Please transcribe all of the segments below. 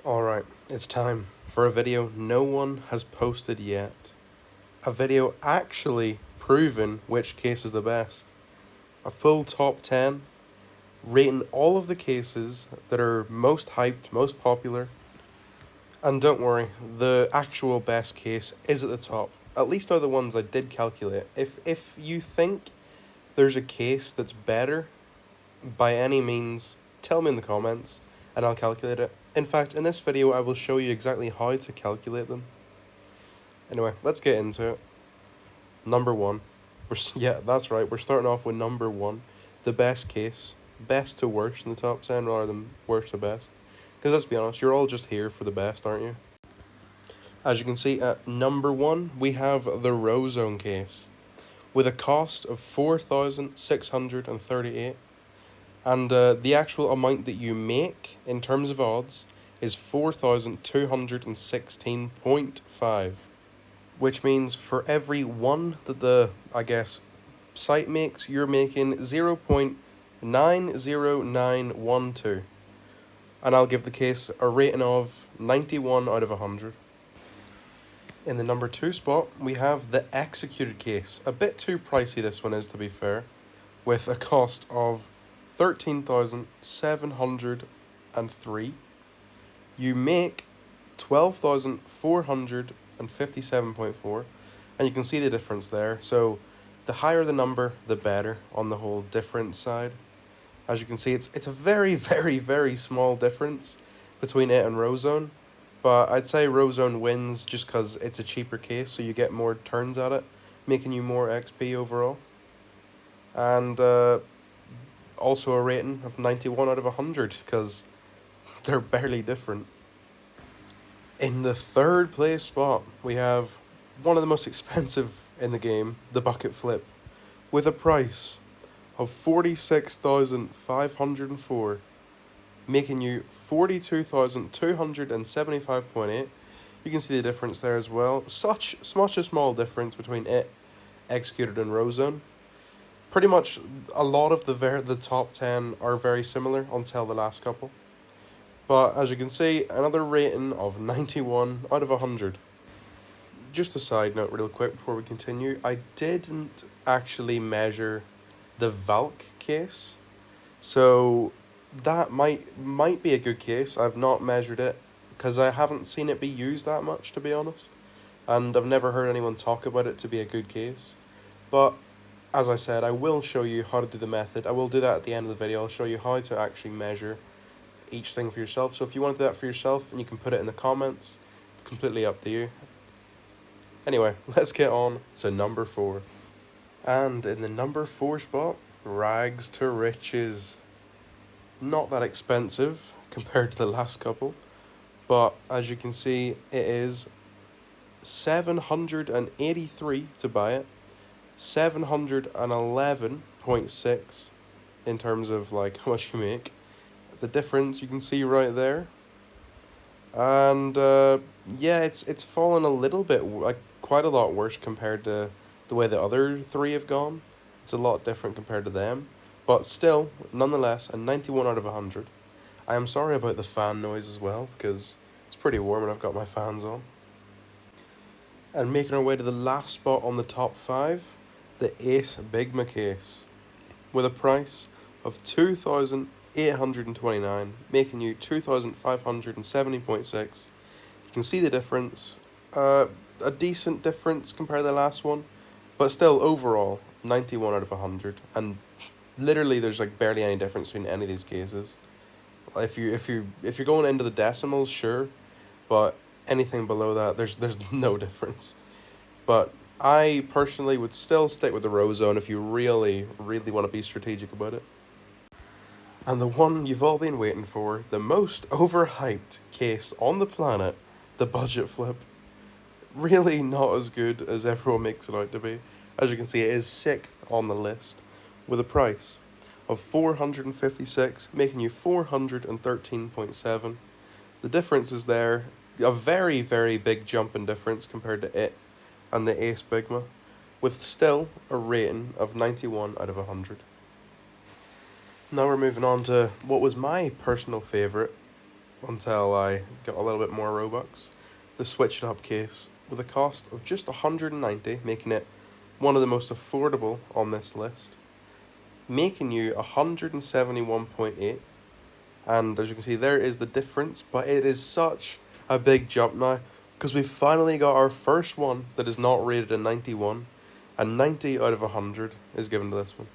Alright, it's time for a video no one has posted yet. A video actually proving which case is the best. A full top 10, rating all of the cases that are most hyped, most popular. And don't worry, the actual best case is at the top. At least are the ones I did calculate. If you think there's a case that's better, by any means, tell me in the comments and I'll calculate it. In fact, in this video I will show you exactly how to calculate them. Anyway, let's get into it. Number one. Yeah, that's right, we're starting off with number one. The best case. Best to worst in the top 10 rather than worst to best. Because let's be honest, you're all just here for the best, aren't you? As you can see, at number one, we have the Rozone case. With a cost of 4,638. And the actual amount that you make in terms of odds is 4,216.5. Which means for every one that the, site makes, you're making 0.90912. And I'll give the case a rating of 91 out of 100. In the number two spot, we have the executed case. A bit too pricey this one is, to be fair, with a cost of 13,703. You make 12,457.4, and you can see the difference there. So the higher the number, the better on the whole difference side. As you can see, it's a very, very, very small difference between it and Rozone. But I'd say Rozone wins just because it's a cheaper case, so you get more turns at it, making you more XP overall. And also a rating of 91 out of 100, because they're barely different. In the third place spot, we have one of the most expensive in the game, the bucket flip, with a price of 46,504, making you 42,275.8. You can see the difference there as well. Such a small difference between it, executed, and Rozone. Pretty much a lot of the top 10 are very similar until the last couple. But as you can see, another rating of 91 out of 100. Just a side note real quick before we continue, I didn't actually measure the Valk case, so that might be a good case. I've not measured it because I haven't seen it be used that much, to be honest, and I've never heard anyone talk about it to be a good case. But as I said, I will show you how to do the method. I will do that at the end of the video. I'll show you how to actually measure each thing for yourself. So if you want to do that for yourself, and you can put it in the comments, it's completely up to you. Anyway, let's get on to number four. And in the number four spot, Rags to Riches. Not that expensive compared to the last couple, but as you can see, it is 783 to buy it, 711.6 in terms of like how much you make. The difference you can see right there. And yeah, it's fallen a little bit, like quite a lot worse compared to the way the other three have gone. It's a lot different compared to them, but still, nonetheless, a 91 out of 100. I am sorry about the fan noise as well, because it's pretty warm and I've got my fans on. And making our way to the last spot on the top 5, the Ace Bigma case, with a price of 2,829, making you 2,570.6. You can see the difference. A decent difference compared to the last one, but still overall 91 out of 100. And literally, there's like barely any difference between any of these cases. If you're going into the decimals, sure, but anything below that, there's no difference. But I personally would still stick with the Rozone if you really want to be strategic about it. And the one you've all been waiting for, the most overhyped case on the planet, the budget flip. Really not as good as everyone makes it out to be. As you can see, it is 6th on the list, with a price of 456, making you 413.7. The difference is there, a very, very big jump in difference compared to it and the Ace Bigma, with still a rating of 91 out of 100. Now we're moving on to what was my personal favourite, until I got a little bit more Robux. The Switch It Up case with a cost of just 190, making it one of the most affordable on this list, making you 171.8. And as you can see, there is the difference, but it is such a big jump now because we've finally got our first one that is not rated a 91, and 90 out of 100 is given to this one.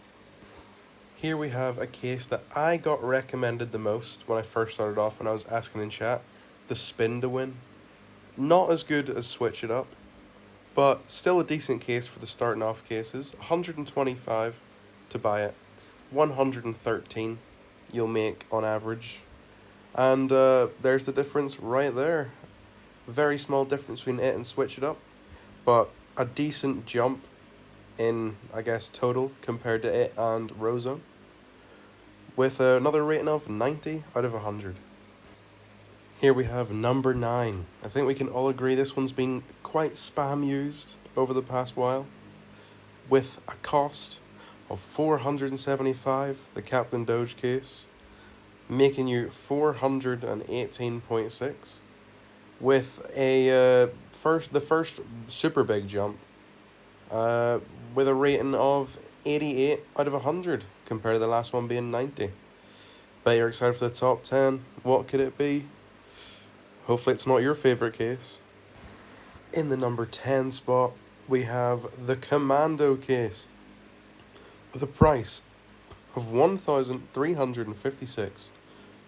Here we have a case that I got recommended the most when I first started off when I was asking in chat, the Spin to Win. Not as good as Switch It Up, but still a decent case for the starting off cases. 125 to buy it, 113 you'll make on average. And there's the difference right there. Very small difference between it and Switch It Up, but a decent jump in, I guess, total compared to it and Rozone, with another rating of 90 out of 100. Here we have number 9. I think we can all agree this one's been quite spam used over the past while, with a cost of 475, the Captain Doge case, making you 418.6, with the first super big jump, with a rating of 88 out of 100 compared to the last one being 90. Bet you're excited for the top 10. What could it be? Hopefully it's not your favourite case. In the number 10 spot, we have the Commando case, with a price of 1,356,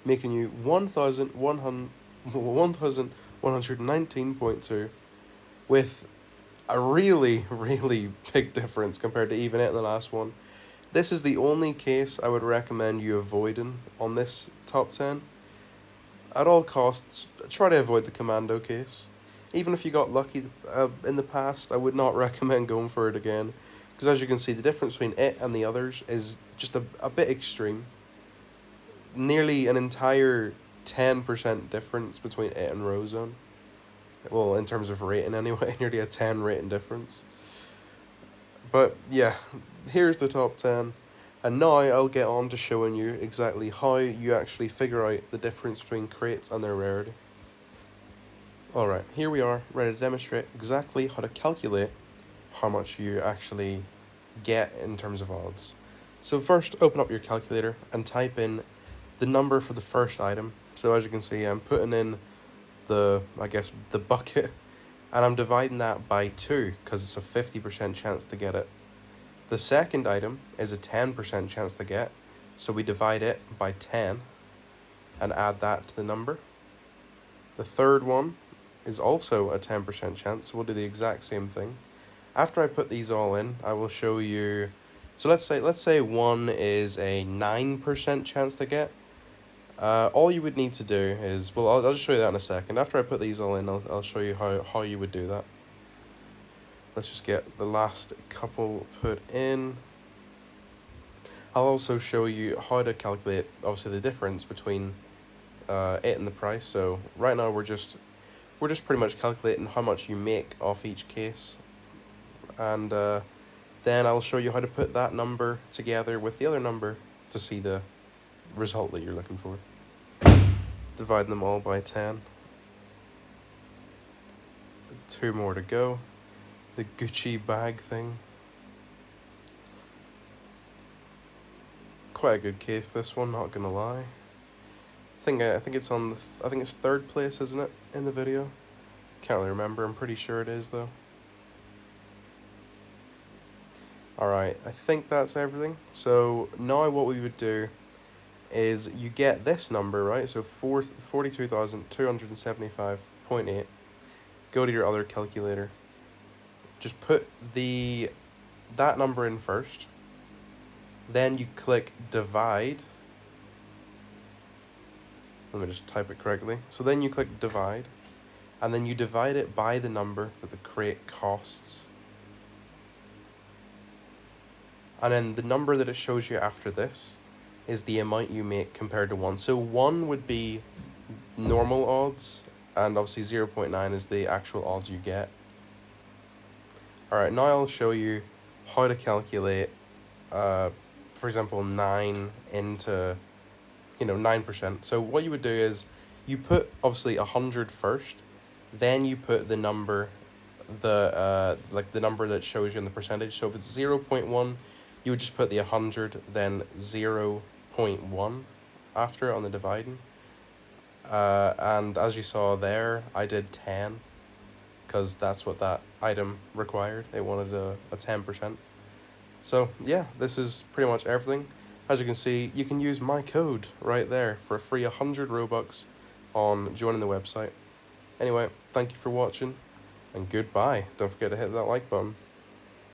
making you 1,119.2, with a really, really big difference compared to even it in the last one. This is the only case I would recommend you avoiding on this top 10. At all costs, try to avoid the Commando case. Even if you got lucky in the past, I would not recommend going for it again, because as you can see, the difference between it and the others is just a bit extreme. Nearly an entire 10% difference between it and Rozone. Well, in terms of rating anyway, nearly a 10 rating difference. But yeah, here's the top 10. And now I'll get on to showing you exactly how you actually figure out the difference between crates and their rarity. Alright, here we are, ready to demonstrate exactly how to calculate how much you actually get in terms of odds. So first, open up your calculator and type in the number for the first item. So as you can see, I'm putting in the bucket, and I'm dividing that by 2 because it's a 50% chance to get it. The second item is a 10% chance to get, so we divide it by 10 and add that to the number. The third one is also a 10% chance, so we'll do the exact same thing. After I put these all in, I will show you. So let's say one is a 9% chance to get. All you would need to do is, well, I'll just show you that in a second. After I put these all in, I'll show you how you would do that. Let's just get the last couple put in. I'll also show you how to calculate, obviously, the difference between it and the price. So right now we're just pretty much calculating how much you make off each case, and then I'll show you how to put that number together with the other number to see the result that you're looking for. Dividing them all by 10. 2 more to go. The Gucci bag thing. Quite a good case, this one, not gonna lie. I think it's on I think it's 3rd place, isn't it, in the video? Can't really remember. I'm pretty sure it is though. Alright, I think that's everything. So now what we would do is you get this number, right? So 42,275.8. Go to your other calculator. Just put that number in first. Then you click divide. Let me just type it correctly. So then you click divide, and then you divide it by the number that the crate costs. And then the number that it shows you after this is the amount you make compared to 1. So 1 would be normal odds, and obviously 0.9 is the actual odds you get. Alright, now I'll show you how to calculate, for example, 9 into, 9%. So what you would do is you put obviously 100 first, then you put the number, like the number that shows you in the percentage. So if it's 0.1, you would just put the 100, then 0.1 after it on the dividing. And as you saw there, I did 10, because that's what that item required. It wanted a 10%. So yeah, this is pretty much everything. As you can see, you can use my code right there for a free 100 Robux on joining the website. Anyway, thank you for watching, and goodbye. Don't forget to hit that like button.